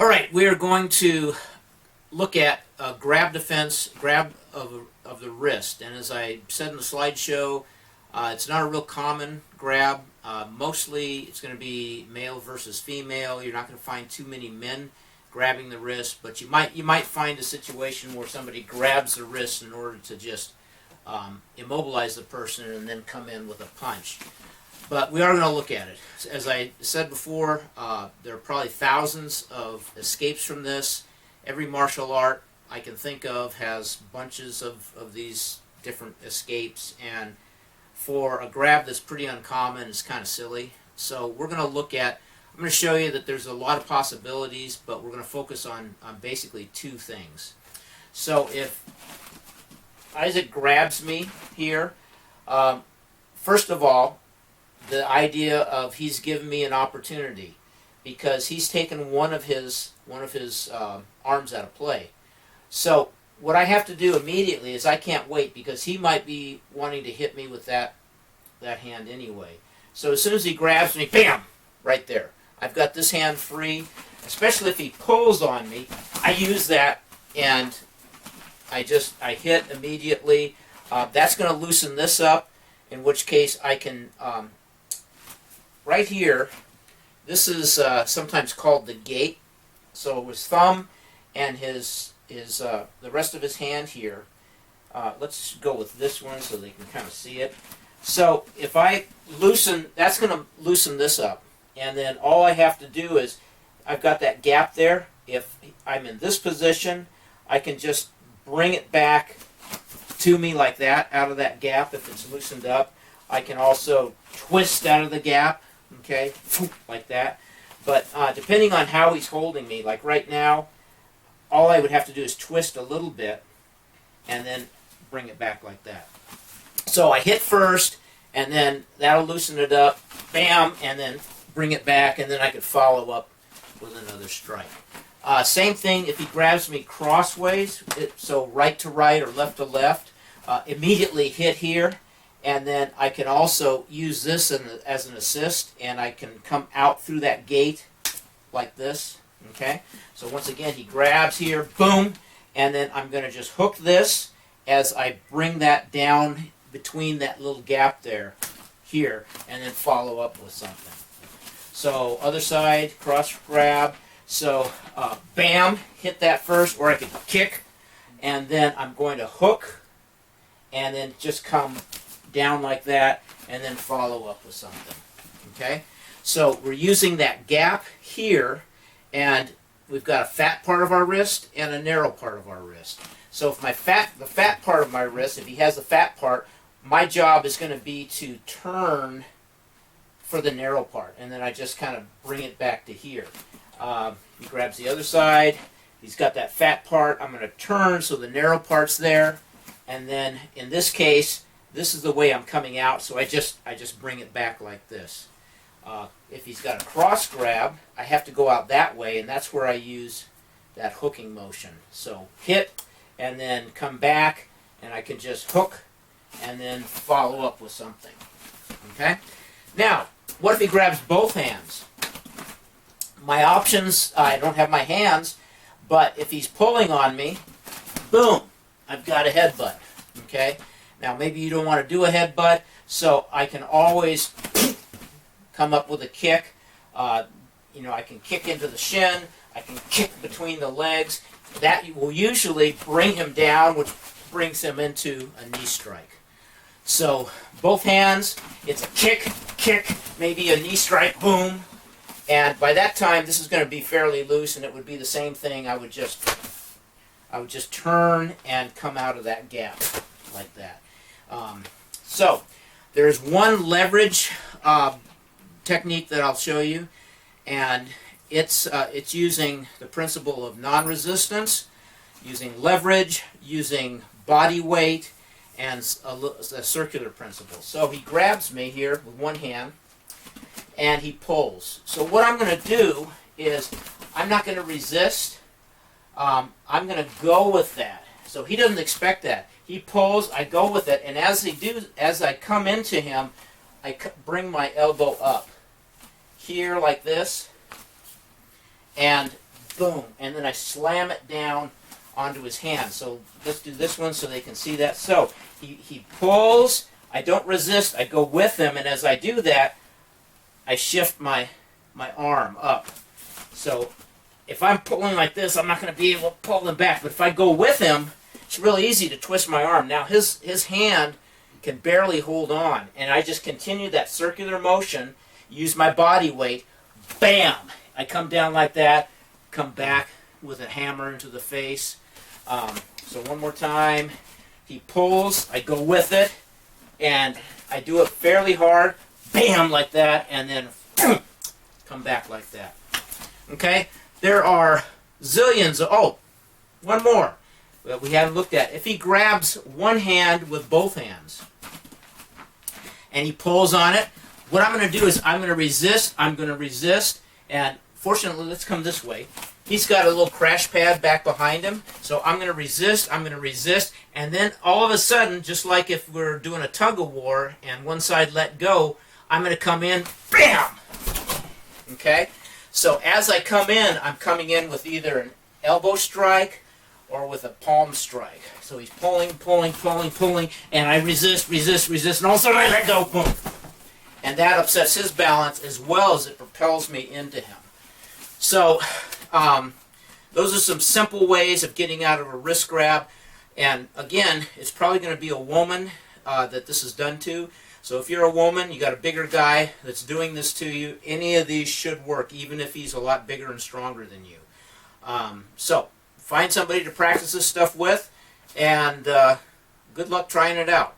All right, we are going to look at grab defense, grab of the wrist. And as I said in the slideshow, it's not a real common grab. Mostly it's going to be male versus female. You're not going to find too many men grabbing the wrist, but you might find a situation where somebody grabs the wrist in order to just immobilize the person and then come in with a punch. But we are going to look at it. As I said before, there are probably thousands of escapes from this. Every martial art I can think of has bunches of these different escapes, and for a grab that's pretty uncommon, it's kind of silly. So we're going to look at, I'm going to show you that there's a lot of possibilities, but we're going to focus on basically two things. So if Isaac grabs me here, first of all, the idea of he's given me an opportunity because he's taken one of his arms out of play. So what I have to do immediately is I can't wait because he might be wanting to hit me with that hand anyway. So as soon as he grabs me, bam, right there. I've got this hand free, especially if he pulls on me. I use that and I hit immediately. That's going to loosen this up, in which case I can, right here, this is sometimes called the gate. So his thumb and the rest of his hand here. Let's go with this one so they can kind of see it. So if I loosen, that's going to loosen this up. And then all I have to do is, I've got that gap there. If I'm in this position, I can just bring it back to me like that, out of that gap if it's loosened up. I can also twist out of the gap, okay, like that. But depending on how he's holding me, like right now, all I would have to do is twist a little bit and then bring it back like that. So I hit first, and then that'll loosen it up, bam, and then bring it back, and then I could follow up with another strike. Same thing if he grabs me crossways, so right to right or left to left, immediately hit here, and then I can also use this as an assist, and I can come out through that gate like this, okay? So once again, he grabs here, boom, and then I'm going to just hook this as I bring that down between that little gap there, here, and then follow up with something. So other side, cross grab, so bam, hit that first, or I can kick, and then I'm going to hook, and then just come down like that, and then follow up with something, okay? So we're using that gap here, and we've got a fat part of our wrist and a narrow part of our wrist. So if the fat part of my wrist, if he has the fat part, my job is going to be to turn for the narrow part, and then I just kind of bring it back to here. He grabs the other side, he's got that fat part, I'm going to turn so the narrow part's there, and then in this case, this is the way I'm coming out, so I just bring it back like this. If he's got a cross grab, I have to go out that way, and that's where I use that hooking motion. So hit, and then come back, and I can just hook, and then follow up with something. Okay? Now, what if he grabs both hands? My options, I don't have my hands, but if he's pulling on me, boom, I've got a headbutt. Okay? Now, maybe you don't want to do a headbutt, so I can always come up with a kick. I can kick into the shin. I can kick between the legs. That will usually bring him down, which brings him into a knee strike. So both hands, it's a kick, maybe a knee strike, boom. And by that time, this is going to be fairly loose, and it would be the same thing. I would just turn and come out of that gap like that. So there's one leverage technique that I'll show you, and it's using the principle of non-resistance, using leverage, using body weight, and a circular principle. So he grabs me here with one hand, and he pulls. So what I'm going to do is I'm not going to resist. I'm going to go with that. So he doesn't expect that. He pulls, I go with it, and as I come into him, I bring my elbow up here like this, and boom, and then I slam it down onto his hand. So let's do this one so they can see that. So he pulls, I don't resist, I go with him, and as I do that, I shift my arm up. So if I'm pulling like this, I'm not going to be able to pull him back. But if I go with him, it's really easy to twist my arm. Now his hand can barely hold on, and I just continue that circular motion, use my body weight, bam! I come down like that, come back with a hammer into the face. So one more time. He pulls, I go with it, and I do it fairly hard, bam, like that, and then come back like that. Okay? There are zillions of, oh, one more that we haven't looked at. If he grabs one hand with both hands, and he pulls on it, what I'm going to do is I'm going to resist, and fortunately, let's come this way. He's got a little crash pad back behind him, so I'm going to resist, and then all of a sudden, just like if we're doing a tug-of-war and one side let go, I'm going to come in, bam! Okay? So as I come in, I'm coming in with either an elbow strike or with a palm strike. So he's pulling, and I resist, and all of a sudden I let go, boom. And that upsets his balance as well as it propels me into him. So those are some simple ways of getting out of a wrist grab. And again, it's probably going to be a woman that this is done to. So if you're a woman, you got a bigger guy that's doing this to you, any of these should work, even if he's a lot bigger and stronger than you. So find somebody to practice this stuff with, and good luck trying it out.